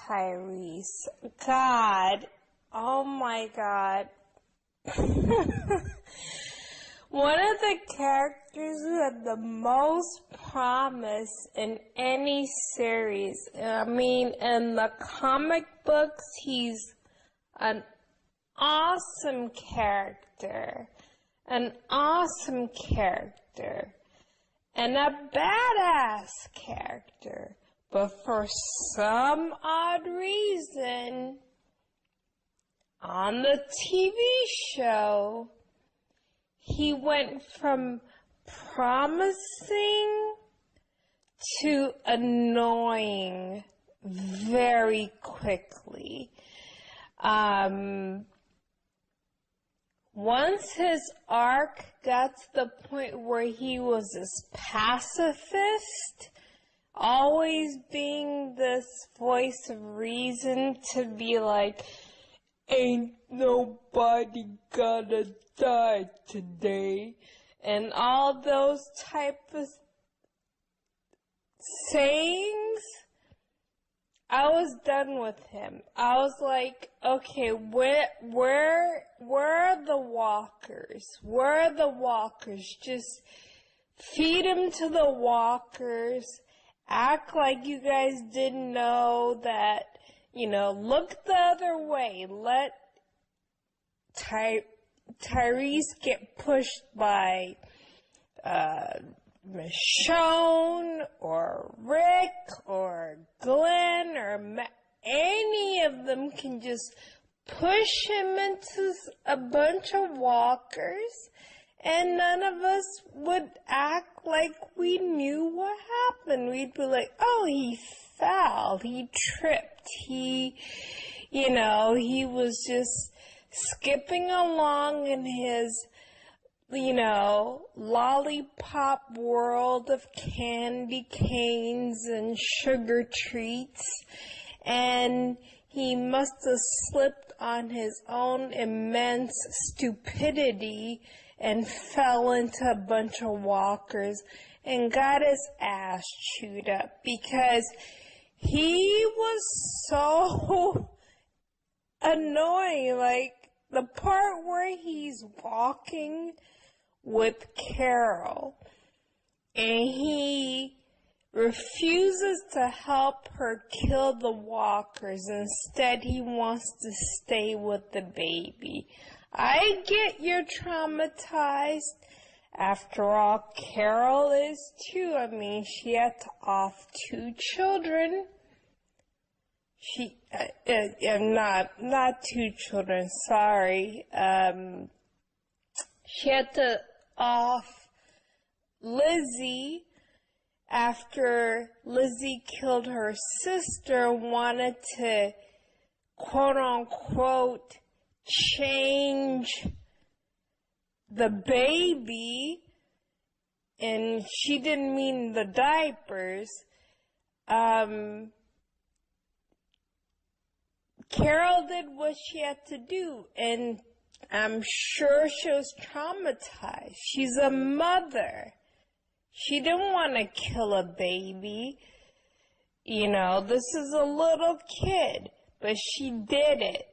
Tyreese. God, oh my God. One of the characters who had the most promise in any series. I mean, in the comic books, he's an awesome character. And a badass character. But for some odd reason, on the TV show, he went from promising to annoying very quickly. Once his arc got to the point where he was this pacifist, always being this voice of reason to be like, ain't nobody gonna die today, and all those type of sayings, I was done with him. I was like, okay, where are the walkers? Where are the walkers? Just feed them to the walkers. Act like you guys didn't know that, look the other way. Let Tyreese get pushed by Michonne or Rick or Glenn or any of them can just push him into a bunch of walkers, and none of us would act like we knew what happened. We'd be like, oh, he fell, he tripped, he was just skipping along in his lollipop world of candy canes and sugar treats, and he must have slipped on his own immense stupidity and fell into a bunch of walkers and got his ass chewed up because he was so annoying. Like, the part where he's walking with Carol and he refuses to help her kill the walkers. Instead, he wants to stay with the baby. I get you're traumatized. After all, Carol is too. I mean, she had to off 2 children. Not 2 children, sorry. She had to off Lizzie after Lizzie killed her sister, wanted to, quote unquote, change the baby, and she didn't mean the diapers. Carol did what she had to do, and I'm sure she was traumatized. She's a mother. She didn't want to kill a baby. This is a little kid, but she did it.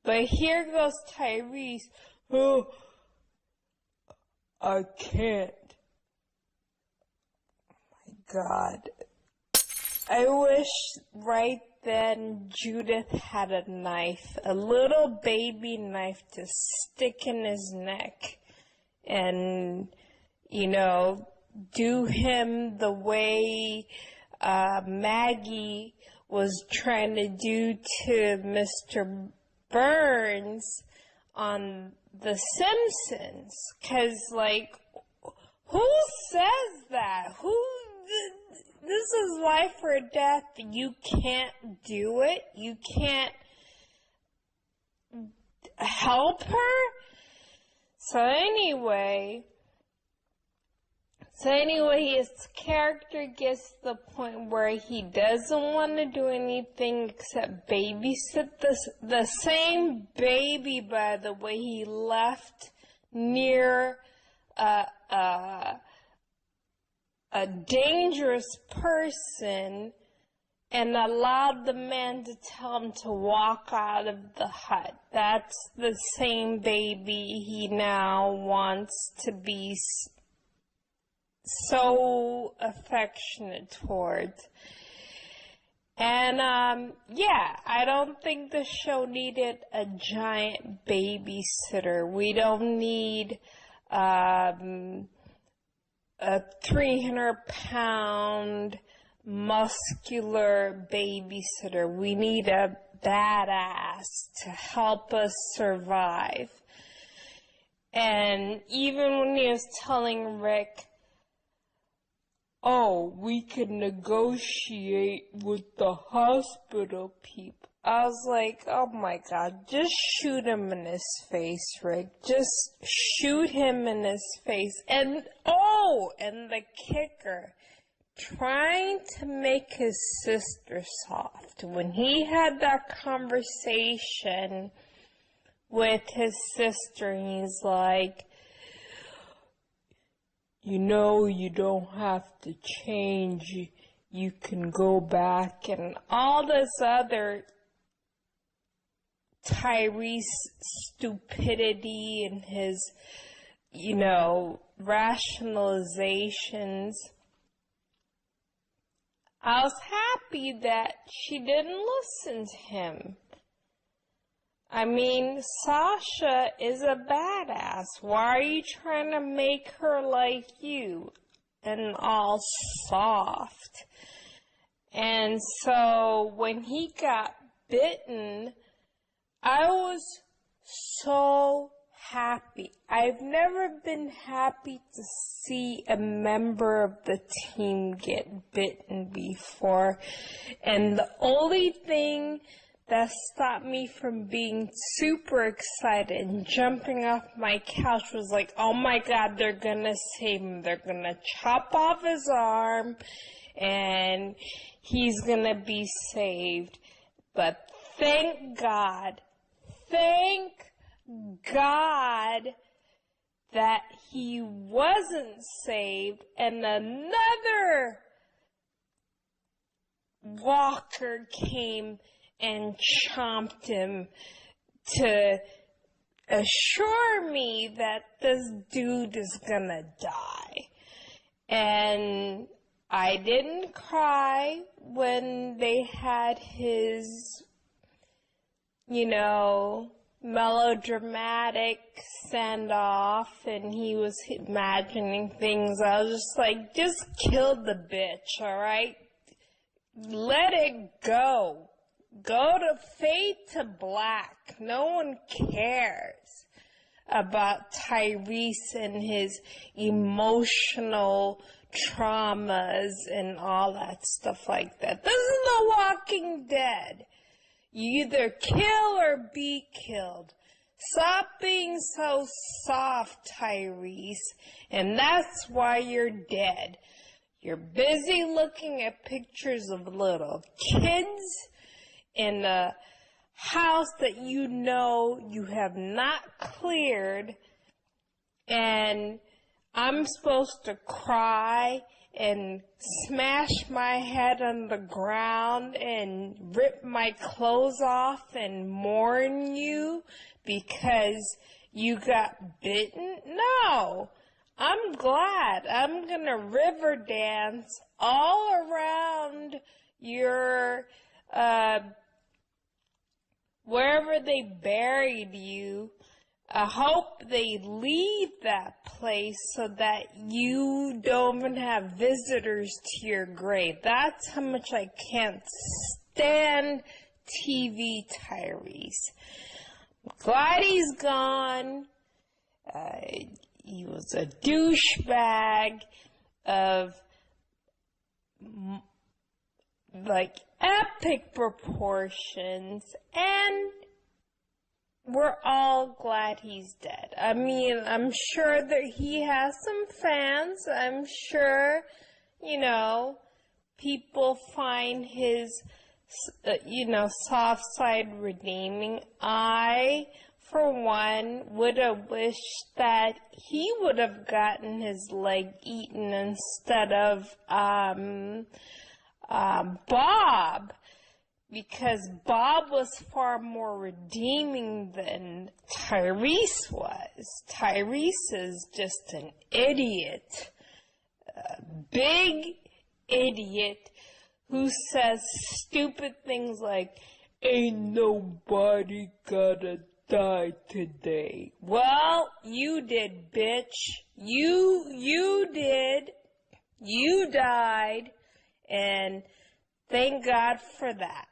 But here goes Tyreese. Oh, I can't. Oh my God. I wish right then Judith had a knife, a little baby knife to stick in his neck and, do him the way Maggie was trying to do to Mr. Burns on The Simpsons. 'Cause, who says that? This is life or death. You can't do it. You can't help her. So anyway, his character gets to the point where he doesn't want to do anything except babysit the same baby, by the way, he left near a dangerous person and allowed the man to tell him to walk out of the hut. That's the same baby he now wants to be so affectionate towards. And, yeah, I don't think the show needed a giant babysitter. We don't need, a 300-pound muscular babysitter. We need a badass to help us survive. And even when he was telling Rick, oh, we could negotiate with the hospital people, I was like, oh my God, just shoot him in his face, Rick. Just shoot him in his face. And, oh, and the kicker, trying to make his sister soft. When he had that conversation with his sister, he's like, you know, you don't have to change. You can go back, and all this other Tyreese stupidity and his, you know, rationalizations. I was happy that she didn't listen to him. I mean, Sasha is a badass. Why are you trying to make her like you and all soft? And so when he got bitten, I was so happy. I've never been happy to see a member of the team get bitten before. And the only thing that stopped me from being super excited and jumping off my couch was like, oh my God, they're gonna save him. They're gonna chop off his arm and he's gonna be saved. But thank God that he wasn't saved, and another walker came and chomped him to assure me that this dude is gonna die. And I didn't cry when they had his, you know, melodramatic send-off and he was imagining things. I was just like, just kill the bitch, alright? Let it go. Go to fade to black. No one cares about Tyreese and his emotional traumas and all that stuff like that. This is The Walking Dead. You either kill or be killed. Stop being so soft, Tyreese, and that's why you're dead. You're busy looking at pictures of little kids in a house that you know you have not cleared, and I'm supposed to cry and smash my head on the ground and rip my clothes off and mourn you because you got bitten? No, I'm glad. I'm gonna river dance all around your, wherever they buried you. I hope they leave that place so that you don't even have visitors to your grave. That's how much I can't stand TV Tyreese. I'm glad he's gone. He was a douchebag of like epic proportions, and we're all glad he's dead. I mean, I'm sure that he has some fans. I'm sure, you know, people find his, soft side redeeming. I for one, would have wished that he would have gotten his leg eaten instead of Bob, because Bob was far more redeeming than Tyreese was. Tyreese is just an idiot, a big idiot who says stupid things like, "Ain't nobody gotta die today." Well, you did, bitch. You did. You died, and thank God for that.